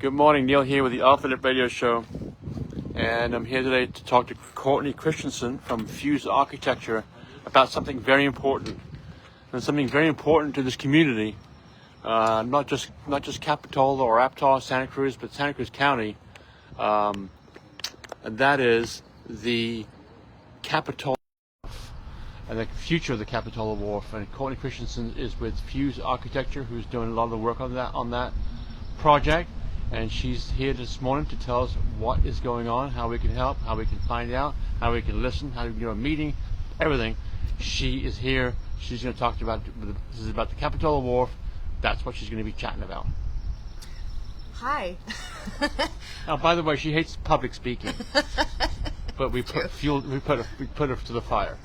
Good morning, Neil here with the Alternate Radio Show, and I'm here today to talk to Courtney Christiansen from Fuse Architecture about something very important, and something very important to this community, not just Capitola or Aptos, Santa Cruz, but Santa Cruz County, and that is the Capitola Wharf and the future of the Capitola Wharf. And Courtney Christiansen is with Fuse Architecture, who's doing a lot of the work on that project. And she's here this morning to tell us what is going on, how we can help, how we can find out, how we can listen, how we can do a meeting, everything. She is here. She's going to talk about this is about the Capitola Wharf. That's what she's going to be chatting about. Hi. Now, by the way, she hates public speaking, but we put her to the fire.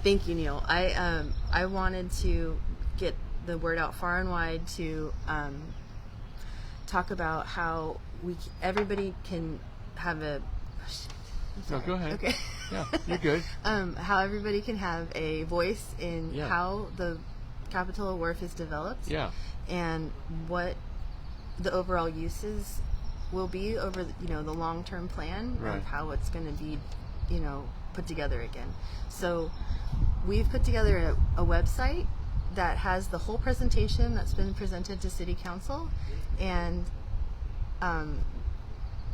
Thank you, Neil. I wanted to get the word out far and wide to talk about how everybody can have a. No, go ahead. Okay. Yeah, you're good. How everybody can have a voice in how the Capitola Wharf is developed. Yeah. And what the overall uses will be over the long-term plan of how it's going to be put together again. So we've put together a website that has the whole presentation that's been presented to City Council, and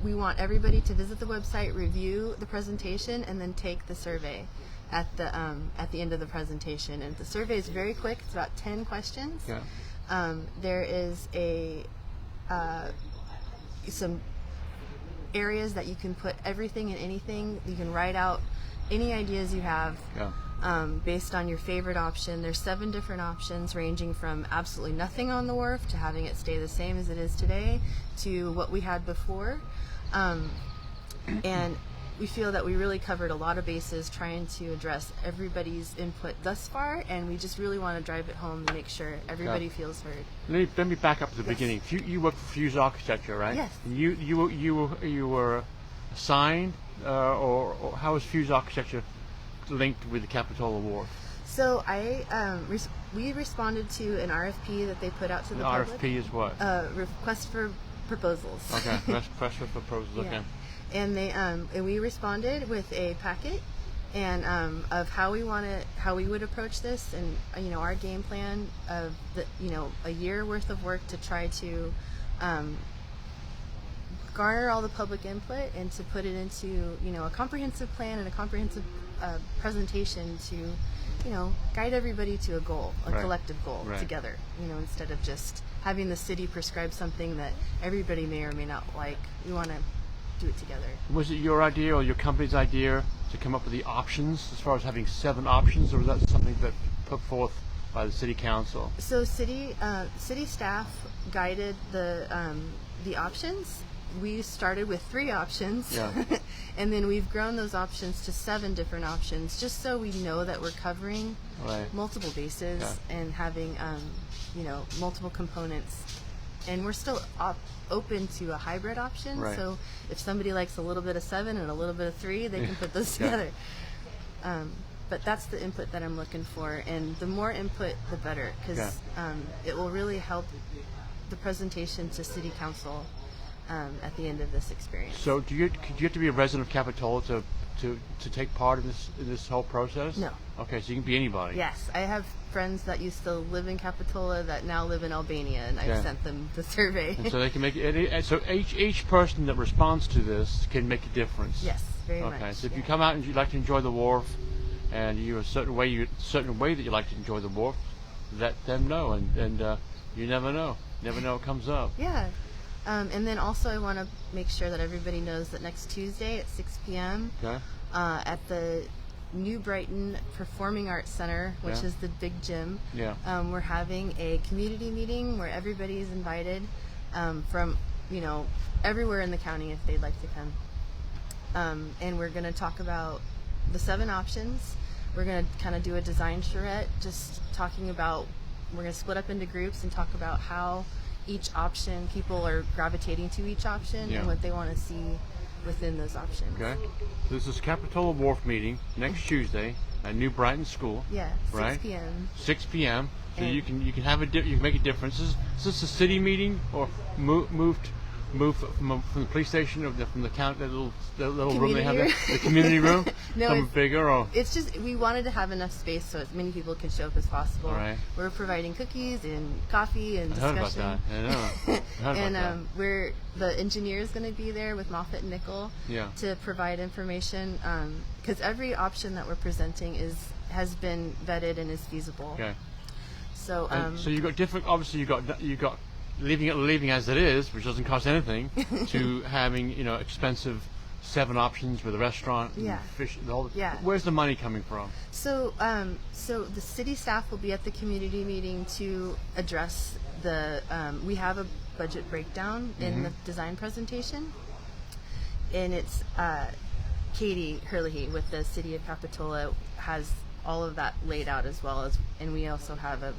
we want everybody to visit the website, review the presentation, and then take the survey at the end of the presentation. And the survey is very quick; it's about 10 questions. Yeah. There is some areas that you can put everything and anything. You can write out any ideas you have. Yeah. Based on your favorite option. There's 7 different options, ranging from absolutely nothing on the wharf to having it stay the same as it is today to what we had before. And we feel that we really covered a lot of bases trying to address everybody's input thus far, and we just really want to drive it home and make sure everybody feels heard. Let me back up to the beginning. You work for Fuse Architecture, right? Yes. You were assigned, or how was Fuse Architecture linked with the Capitola Wharf? So we responded to an RFP that they put out to the public. RFP is what? Request for proposals. Okay, request for proposals. Okay. Yeah. And they and we responded with a packet and of how we would approach this, and our game plan of a year worth of work to try to garner all the public input and to put it into a comprehensive plan and a comprehensive presentation to guide everybody to a goal, a collective goal together, instead of just having the city prescribe something that everybody may or may not like. We want to do it together. Was it your idea or your company's idea to come up with the options as far as having 7 options, or was that something that put forth by the city council? So city staff guided the options. We started with 3 options, and then we've grown those options to 7 different options, just so we know that we're covering multiple bases and having multiple components. And we're still open to a hybrid option. So if somebody likes a little bit of 7 and a little bit of 3, they can put those together. But that's the input that I'm looking for, and the more input, the better, because it will really help the presentation to City Council at the end of this experience. So do you have to be a resident of Capitola to take part in this whole process? No. Okay, so you can be anybody. Yes, I have friends that used to live in Capitola that now live in Albania, and I've sent them the survey. And so they can make it. So each person that responds to this can make a difference. Yes, very much. Okay, so if you come out and you'd like to enjoy the wharf, and you have a certain way that you like to enjoy the wharf, let them know, and you never know. Never know what comes up. Yeah. And then also I want to make sure that everybody knows that next Tuesday at 6 p.m. At the New Brighton Performing Arts Center, which is the big gym, we're having a community meeting where everybody is invited from everywhere in the county if they'd like to come. And we're going to talk about the 7 options. We're going to kind of do a design charrette, just talking about, we're going to split up into groups and talk about how each option, people are gravitating to each option and what they want to see within those options. Okay. This is Capitola Wharf meeting next Tuesday at New Brighton School. Yeah, 6 right? p.m. 6 p.m. So And you can have you can make a difference. Is this a city meeting or moved from the police station or from the count that little room they have there, the community room? No, Something bigger or? It's just we wanted to have enough space so as many people can show up as possible. Right. We're providing cookies and coffee and I heard discussion. about that. I know. I heard And about we're the engineer is going to be there with Moffett and Nickel Yeah. to provide information because every option that we're presenting has been vetted and is feasible. that. Okay. So So you got different. Obviously, you got leaving as it is, which doesn't cost anything, to having expensive 7 options with a restaurant. And Yeah. Fish. Yeah. Where's the money coming from? So the city staff will be at the community meeting to address the. We have a budget breakdown in the design presentation, and it's Katie Herlihy with the city of Capitola has all of that laid out as well as, and we also have a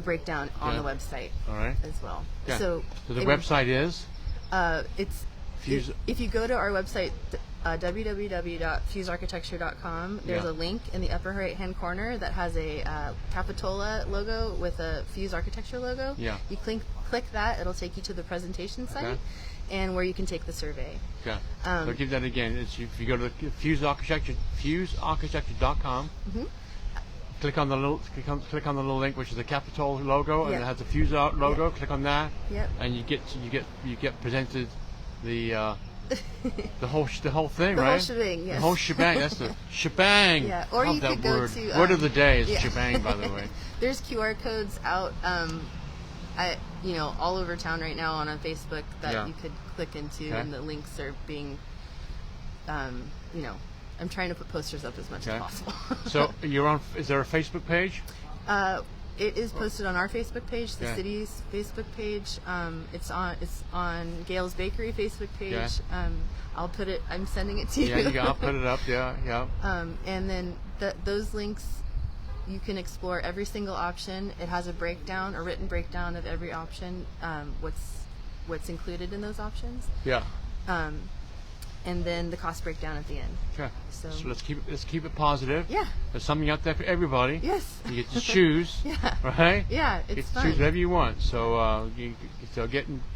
breakdown on Yeah. the website All right. as well. Yeah. So the website is. it's Fuse- if you go to our website www.fusearchitecture.com, there's Yeah. a link in the upper right hand corner that has a Capitola logo with a Fuse Architecture logo. Yeah. You click that, it'll take you to the presentation site Okay. and where you can take the survey. Okay. So give that again. It's if you go to fusearchitecture.com. Click on the little link, which is the Capitol logo, and Yeah. it has the Fuse logo. Yeah. Click on that, Yep. and you get presented the whole thing, The right? whole shebang, yes. The whole shebang. That's the shebang. Yeah, or Love you that could go word. to, Word of the day is yeah. shebang, by the way. There's QR codes out all over town right now on Facebook that Yeah. you could click into, Okay. and the links are being, I'm trying to put posters up as much Okay. as possible. So you're on. Is there a Facebook page? It is posted on our Facebook page, the Okay. city's Facebook page. It's on Gail's Bakery Facebook page. Okay. I'll put it. I'm sending it to you. Yeah, I'll put it up. Yeah. And then those links, you can explore every single option. It has a written breakdown of every option, what's included in those options, Yeah. and then the cost breakdown at the end. Okay. So- So let's keep it positive. Yeah. There's something out there for everybody. Yes. You get to choose. Yeah. Right. Yeah, You it's get to fun. choose whatever you want. So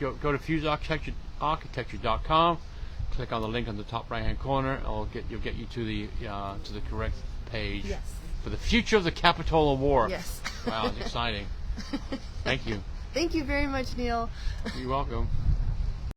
go to fusearchitecture.com. Click on the link on the top right hand corner. You'll get you to the correct page. Yes. For the future of the Capitola Wharf. Yes. Wow, it's exciting. Thank you. Thank you very much, Neil. You're welcome.